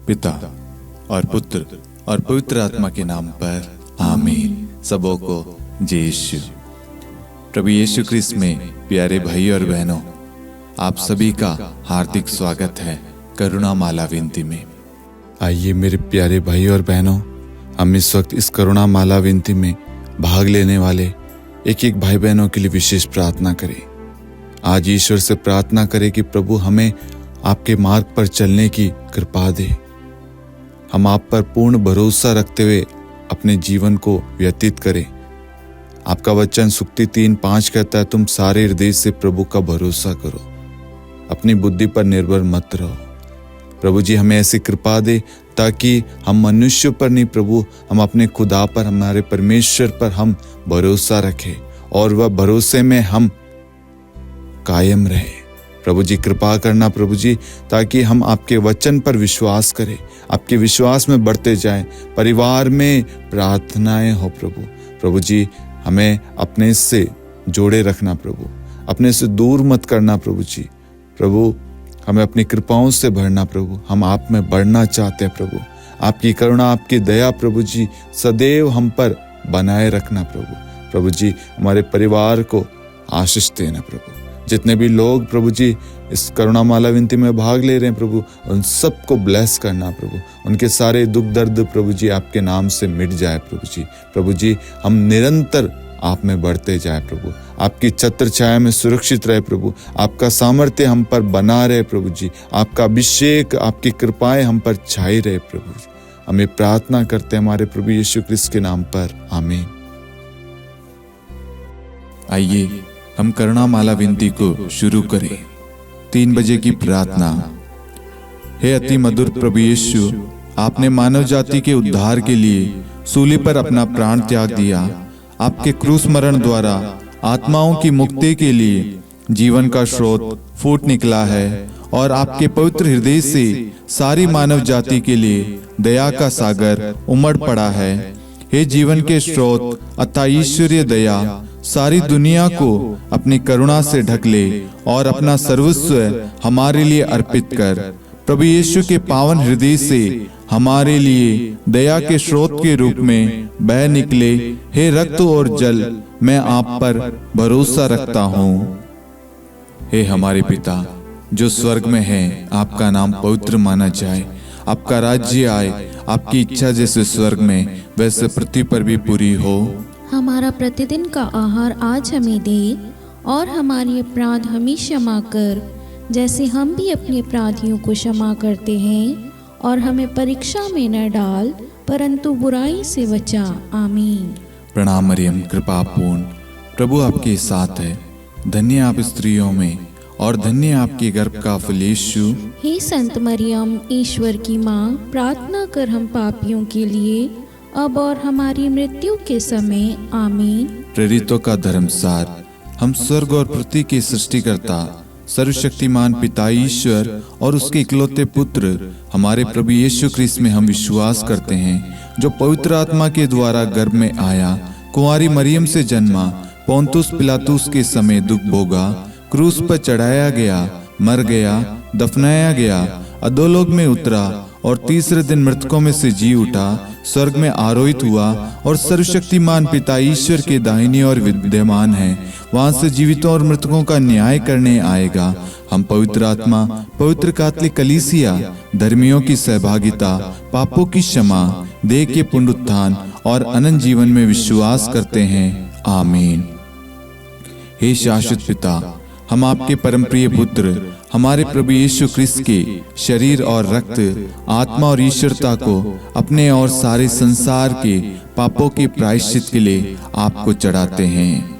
पिता और पुत्र और पवित्र आत्मा के नाम पर आमीन। सबों को जय यीशु। प्रभु यीशु ख्रिस्त में प्यारे भाई और बहनों, आप सभी का हार्दिक स्वागत है करुणा माला विनती में। आइए मेरे प्यारे भाई और बहनों, हम इस वक्त इस करुणा माला विनती में भाग लेने वाले एक एक भाई बहनों के लिए विशेष प्रार्थना करें। आज ईश्वर से प्रार्थना करें कि प्रभु हमें आपके मार्ग पर चलने की कृपा दे। हम आप पर पूर्ण भरोसा रखते हुए अपने जीवन को व्यतीत करें। आपका वचन सुक्ति 3:5 कहता है, तुम सारे हृदय से प्रभु का भरोसा करो, अपनी बुद्धि पर निर्भर मत रहो। प्रभु जी हमें ऐसी कृपा दे ताकि हम मनुष्य पर नहीं प्रभु, हम अपने खुदा पर, हमारे परमेश्वर पर हम भरोसा रखें और वह भरोसे में हम कायम रहे। प्रभु जी कृपा करना प्रभु जी, ताकि हम आपके वचन पर विश्वास करें, आपके विश्वास में बढ़ते जाएं, परिवार में प्रार्थनाएं हो प्रभु। प्रभु जी हमें अपने से जोड़े रखना प्रभु, अपने से दूर मत करना प्रभु जी। प्रभु हमें अपनी कृपाओं से भरना प्रभु, हम आप में बढ़ना चाहते हैं प्रभु। आपकी करुणा, आपकी दया प्रभु जी सदैव हम पर बनाए रखना प्रभु। प्रभु जी हमारे परिवार को आशीष देना प्रभु। जितने भी लोग प्रभु जी इस करुणा माला विनती में भाग ले रहे हैं प्रभु, उन सबको ब्लेस करना प्रभु। उनके सारे दुख दर्द प्रभु जी आपके नाम से मिट जाए प्रभु जी। प्रभु जी हम निरंतर आप में बढ़ते जाए प्रभु, आपकी छत्र छाया में सुरक्षित रहे प्रभु। आपका सामर्थ्य हम पर बना रहे प्रभु जी, आपका अभिषेक, आपकी कृपाएं हम पर छाई रहे प्रभु। हमें प्रार्थना करते हैं हमारे प्रभु यीशु ख्रिस्त के नाम पर, आमीन। आइए हम करुणा माला विनती को शुरू करें। 3 बजे की प्रार्थना। हे अति मधुर प्रभु यीशु, आपने मानव जाति के उद्धार के लिए सूली पर अपना प्राण त्याग दिया। आपके क्रूस मरण द्वारा आत्माओं की मुक्ति के लिए जीवन का स्रोत फूट निकला है और आपके पवित्र हृदय से सारी मानव जाति के लिए दया का सागर उमड़ पड़ा है। हे जीवन के स्रोत अतः ईश्वरीय दया, सारी दुनिया को अपनी करुणा से ढक ले और अपना सर्वस्व हमारे लिए अर्पित कर। प्रभु यीशु के पावन हृदय से हमारे लिए दया के स्रोत के रूप में बह निकले। हे रक्त और जल, मैं आप पर भरोसा रखता हूँ। हे हमारे पिता जो स्वर्ग में है, आपका नाम पवित्र माना जाए, आपका राज्य आए, आपकी इच्छा जैसे स्वर्ग में वैसे पृथ्वी पर भी पूरी हो। हमारा प्रतिदिन का आहार आज हमें दे और हमारे अपराध हमें क्षमा कर, जैसे हम भी अपने अपराधियों को क्षमा करते हैं, और हमें परीक्षा में न डाल परंतु बुराई से बचा। आमीन। प्रणाम मरियम, कृपा पूर्ण, प्रभु आपके साथ है। धन्य आप स्त्रियों में और धन्य आपके गर्भ का फल यीशु। हे संत मरियम, ईश्वर की माँ, प्रार्थना कर हम पापियों के लिए अब और हमारी मृत्यु के समय। आमीन। प्रेरितों का धर्मसार। हम स्वर्ग और पृथ्वी के सृष्टिकर्ता सर्वशक्तिमान पिता ईश्वर और उसके इकलौते पुत्र हमारे प्रभु यीशु ख्रिस्त में हम विश्वास करते हैं, जो पवित्र आत्मा के द्वारा गर्भ में आया, कुंवारी मरियम से जन्मा, पोंतुस पिलातुस के समय दुख भोगा, क्रूस पर चढ़ाया गया, मर गया, दफनाया गया, अधोलोक में उतरा और तीसरे दिन मृतकों में से जी उठा, स्वर्ग में आरोहित हुआ और सर्वशक्तिमान पिता ईश्वर के दाहिनी ओर विद्यमान है। वहां से जीवितों और मृतकों का न्याय करने आएगा। हम पवित्र आत्मा, पवित्र कैथोलिक कलीसिया, धर्मियों की सहभागिता, पापों की क्षमा, देह के पुनरुत्थान और अनंत जीवन में विश्वास करते हैं। आमीन। हे शाश्वत पिता, हम आपके परम प्रिय पुत्र हमारे प्रभु यीशु ख्रिस्त के शरीर और रक्त, आत्मा और ईश्वरता को अपने और सारे संसार के पापों के प्रायश्चित के लिए आपको चढ़ाते हैं।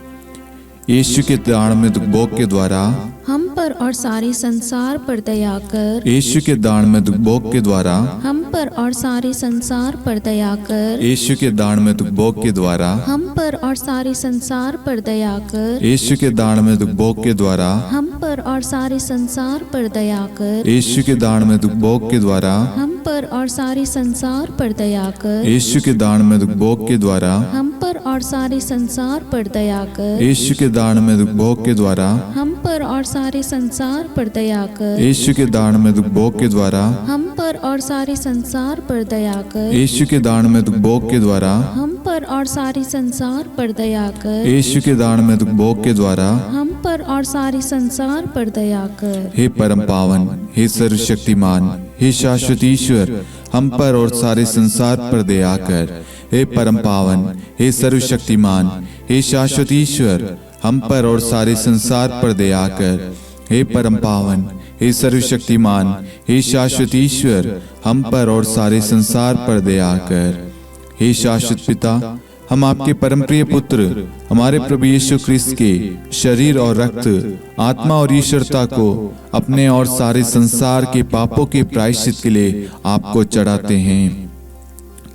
यीशु के दान में दुख भोग के द्वारा हम पर और सारे संसार पर दया कर। यीशु के दान में दुख भोग के द्वारा हम पर और सारे संसार पर दया कर। यीशु के दान में दुख भोग के द्वारा हम पर और सारे संसार पर दया कर। यीशु के दान में दुख भोग के द्वारा हम पर और सारे संसार पर दया कर। यीशु के दान में दुख भोग के द्वारा हम पर और सारे संसार पर दया कर। यीशु के दान में दुख भोग के द्वारा हम पर और सारे संसार पर दया कर। यीशु के दान में दुख भोग के द्वारा हम पर और सारे संसार पर दया कर। यीशु के दान में दुख भोग के द्वारा हम पर और सारे संसार पर दया कर। यीशु के दान में दुख भोग के द्वारा हम पर और सारे संसार पर दया कर। यीशु के दान में दुख भोग के द्वारा हम पर और सारे संसार पर दया कर। हे परम पावन, हे सर्वशक्तिमान, हे शाश्वत ईश्वर, हम पर और सारे संसार पर दया कर। हे परम पावन, हे सर्वशक्तिमान, हे शाश्वत ईश्वर, हम पर और सारे संसार पर दया कर। हे परम पावन, हे सर्वशक्तिमान, हे शाश्वत ईश्वर, हम पर और सारे संसार पर दया कर। हे शाश्वत पिता, हम आपके परम प्रिय पुत्र हमारे प्रभु यीशु ख्रिस्त के शरीर और रक्त, आत्मा और ईश्वरता को अपने और सारे संसार के पापों के प्रायश्चित के लिए आपको चढ़ाते हैं।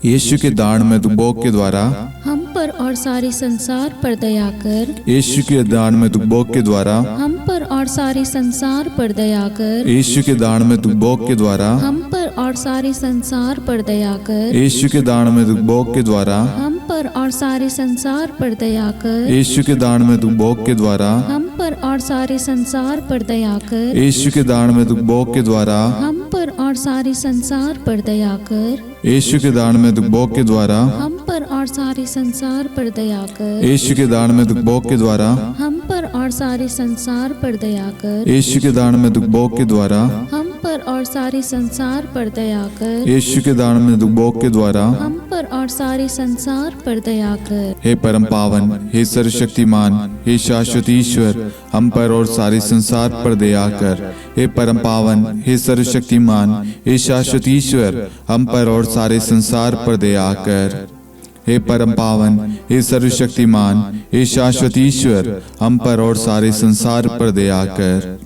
यीशु के दान में दुख भोग के द्वारा हम पर और सारे संसार पर दया कर। यीशु के दान में दुख भोग के द्वारा हम पर और सारे संसार पर दया कर। यीशु के दान में दुख भोग के द्वारा हम पर और सारे संसार पर दया कर। यीशु के दान में दुख भोग के द्वारा हम पर और सारे संसार पर दया कर। यीशु के दान में दुख भोग के द्वारा हम पर और सारे संसार पर दया कर। यीशु के दान में दुख भोग के द्वारा हम पर और सारे संसार पर दया कर। यीशु के दान में दुख भोग के द्वारा हम पर और सारे संसार पर दया कर। यीशु के दान में दुख भोग के द्वारा हम पर और सारे संसार पर दया कर। यीशु के दान में दुख भोग के द्वारा हम पर और सारे संसार पर दया कर। यीशु के दान में दुख भोग के द्वारा हम पर और सारे संसार पर दया कर। हे परम पावन, हे सर्वशक्तिमान, हे शाश्वत ईश्वर, हम पर और सारे संसार पर दया कर। हे परम पावन, हे सर्वशक्तिमान, हे शाश्वत ईश्वर, हम पर और सारे संसार पर दया कर। हे परम पावन, हे सर्वशक्तिमान, हे शाश्वत ईश्वर, हम पर और सारे संसार पर दया कर।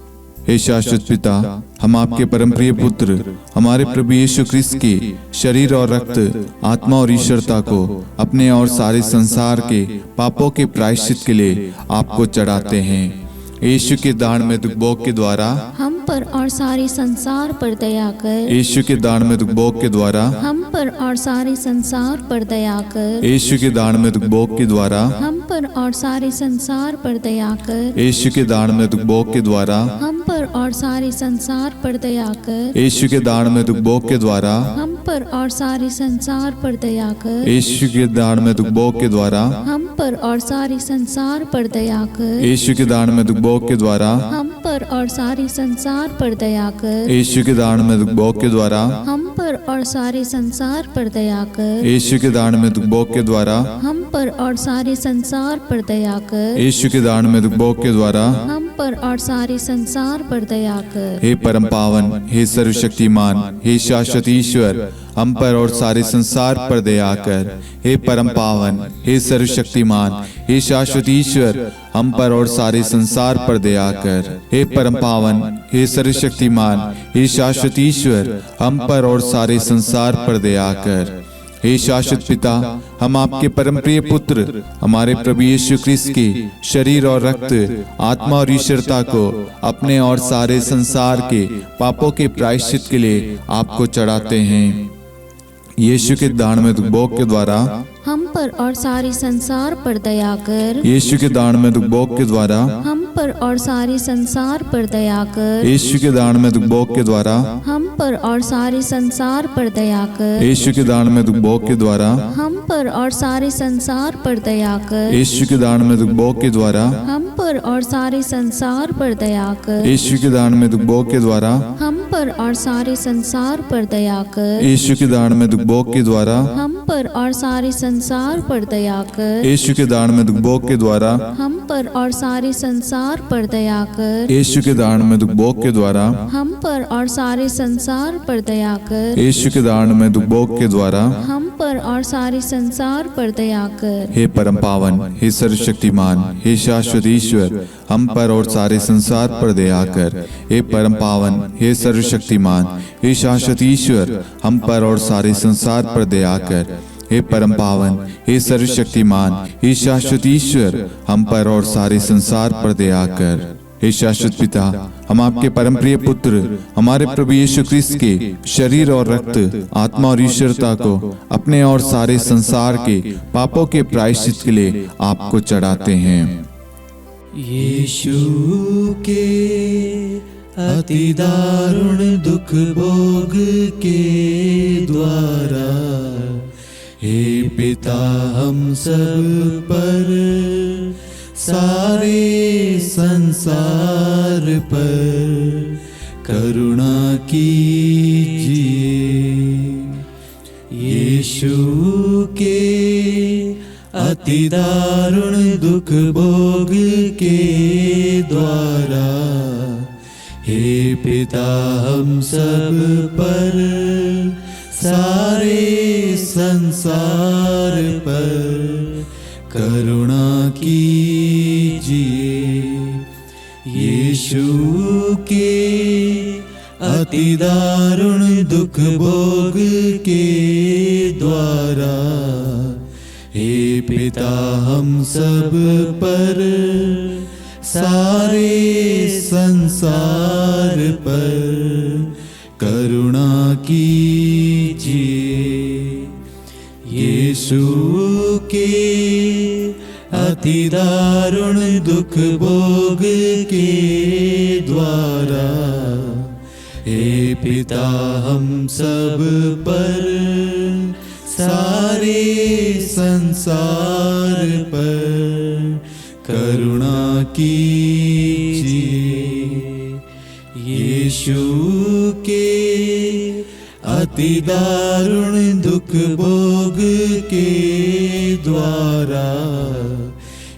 हे शाश्वत पिता, हम आपके परम प्रिय पुत्र हमारे प्रभु यीशु ख्रिस्त के शरीर और रक्त, आत्मा और ईश्वरता को अपने और सारे संसार के पापों के प्रायश्चित के लिए आपको चढ़ाते हैं। यीशु के दान में दुख भोग के द्वारा हम पर और सारे संसार पर दया कर। यीशु के दान में दुख भोग के द्वारा हम पर और सारे संसार पर दया कर। यीशु के दान में दुख भोग के द्वारा हम पर और सारे संसार पर दया कर। यीशु के दान में दुख भोग के द्वारा हम पर और सारे संसार पर दया कर। यीशु के दान में दुख भोग के द्वारा हम पर और सारे संसार पर दया कर। यीशु के दान में दुख भोग के द्वारा हम पर और सारे संसार पर दया कर। यीशु के दान में दुख भोग के द्वारा हम पर और सारे संसार पर दया कर। यीशु के दान में दुख भोग के द्वारा हम पर और सारे संसार पर दया कर। यीशु के दान में दुख भोग के द्वारा हम पर और सारे संसार पर दया कर। यीशु के दान में दुख भोग के द्वारा हम पर और सारे संसार पर दया कर। हे परम पावन, हे सर्वशक्तिमान, हे शाश्वत ईश्वर, हम पर और सारे संसार पर दया कर। हे परम पावन, हे सर्वशक्तिमान, हे शाश्वत ईश्वर, हम पर और सारे संसार पर दया कर। हे परम पावन, हे सर्वशक्तिमान, हे शाश्वत ईश्वर, हम पर और सारे संसार पर दया कर। हे शाश्वत पिता, हम आपके परम प्रिय पुत्र हमारे प्रभु यीशु ख्रिस्त के शरीर और रक्त, आत्मा और ईश्वरता को अपने और सारे संसार के पापों के प्रायश्चित के लिए आपको चढ़ाते हैं। यीशु के दान में दुख भोग के द्वारा हम पर और सारे संसार पर दया कर। यीशु के दान में दुख भोग के द्वारा हम पर और सारे संसार पर दया कर। यीशु के दान में दुख भोग के द्वारा हम पर और सारे संसार पर दया कर। यीशु के दान में दुख भोग के द्वारा हम पर और सारे संसार पर दया कर। यीशु के दान में दुख भोग के द्वारा हम पर और सारे संसार पर दया कर। यीशु के दान में दुख भोग के द्वारा हम पर और सारे संसार पर दया कर। यीशु के दान में दुख भोग के द्वारा हम पर और सारे संसार पर दया कर। यीशु के दान में दुख भोग के द्वारा हम पर और सारे संसार पर दया कर। यीशु के दान में दुख भोग के द्वारा हम पर और सारे संसार पर दया कर। यीशु के दान में दुख भोग के द्वारा हम पर और सारे संसार पर दया कर। हे परम पावन, हे सर्वशक्तिमान, हे शाश्वत ईश्वर, हम पर और सारे संसार पर दया कर। हे परम पावन, हे सर्वशक्तिमान, हे शाश्वत ईश्वर, हम पर और सारे संसार पर दया कर। हे परम पावन, हे सर्वशक्तिमान, हे शाश्वत ईश्वर, हम पर और सारे संसार पर दया कर। हे शाश्वत पिता, हम आपके परम प्रिय पुत्र हमारे प्रभु यीशु ख्रिस्त के शरीर और रक्त, आत्मा और ईश्वरता को अपने और सारे संसार के पापों के प्रायश्चित के लिए आपको चढ़ाते हैं। यीशु के अति दारुण दुख भोग के द्वारा हे पिता हम सब पर सारे संसार पर करुणा कीजिए। यीशु के अति दारुण दुख भोग के द्वारा हे पिता हम सब पर सारे संसार पर करुणा कीजिए। यीशु के अति दारुण दुख भोग के द्वारा हे पिता हम सब पर सारे संसार पर करुणा कीजिए। यीशु के अति दारुण दुख भोग के द्वारा हे पिता हम सब पर सारे संसार पर करुणा कीजिए। यीशु के अति दारुण दुख भोग के द्वारा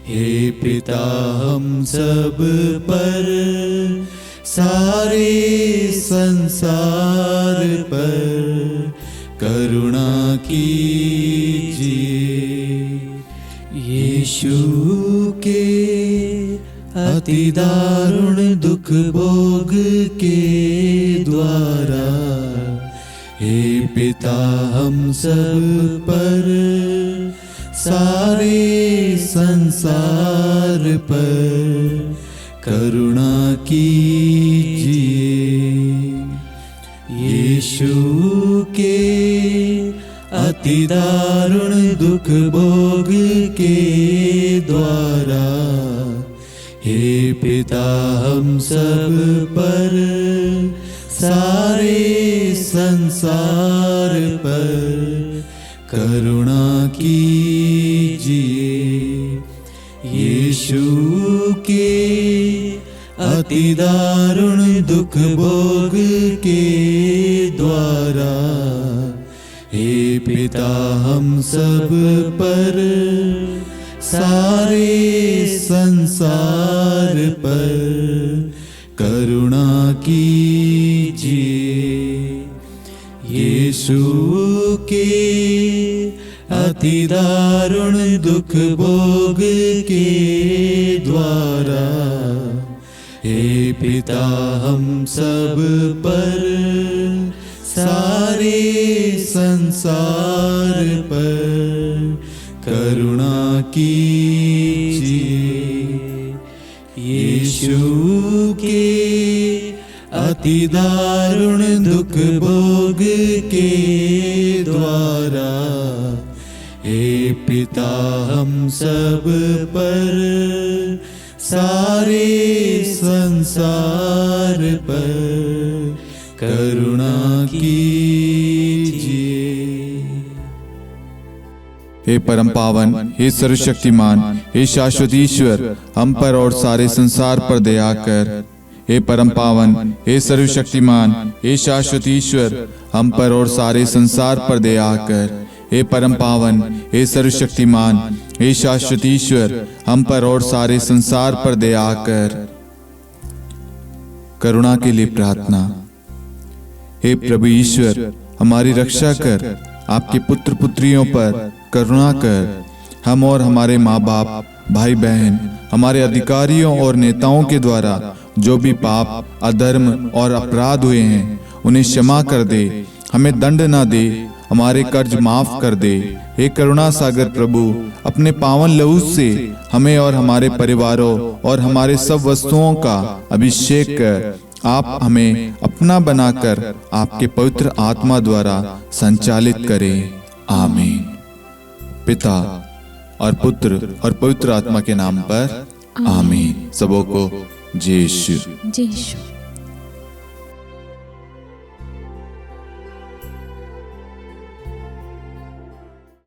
हे पिता हम सब पर सारे संसार पर करुणा कीजिए। यीशु के अति दारुण दुख भोग के द्वारा हे पिता हम सब पर सारे संसार पर करुणा कीजिए। यीशु के अति दारुण दुख भोग के द्वारा हे पिता हम सब पर सारे संसार पर करुणा कीजिए। यीशु के अति दारुण दुख भोग के द्वारा हे पिता हम सब पर सारे संसार पर करुणा कीजिए। यीशु के अति दारुण दुख भोग के द्वारा हे पिता हम सब पर सारे संसार पर करुणा कीजिए। यीशु के अति दारुण दुख भोग के द्वारा हे पिता हम सब पर सारे संसार पर करुणा कीजिए। हे परम पावन, हे सर्वशक्तिमान, हे शाश्वत ईश्वर, हम पर और सारे संसार पर दया कर। हे परम पावन, हे सर्वशक्तिमान, हे शाश्वत ईश्वर, हम पर और सारे संसार पर दया कर। हे परम पावन, हे सर्वशक्तिमान, हे शाश्वत ईश्वर, हम पर और सारे संसार पर दया कर। करुणा के लिए प्रार्थना। हे प्रभु ईश्वर, हमारी रक्षा कर, आपके पुत्र पुत्रियों पर करुणा कर। हम और हमारे माँ बाप, भाई बहन, हमारे अधिकारियों और नेताओं के द्वारा जो भी पाप, अधर्म और अपराध हुए हैं उन्हें क्षमा कर दे। हमें दंड ना दे, हमारे कर्ज माफ कर दे। हे करुणा सागर प्रभु, अपने पावन लहू से हमें और हमारे परिवारों और हमारे सब वस्तुओं का अभिषेक कर। आप हमें अपना बनाकर आपके पवित्र आत्मा द्वारा संचालित करें। आमीन। पिता और पुत्र और पवित्र आत्मा के नाम पर आमीन। सबों को जय यीशु। जय यीशु।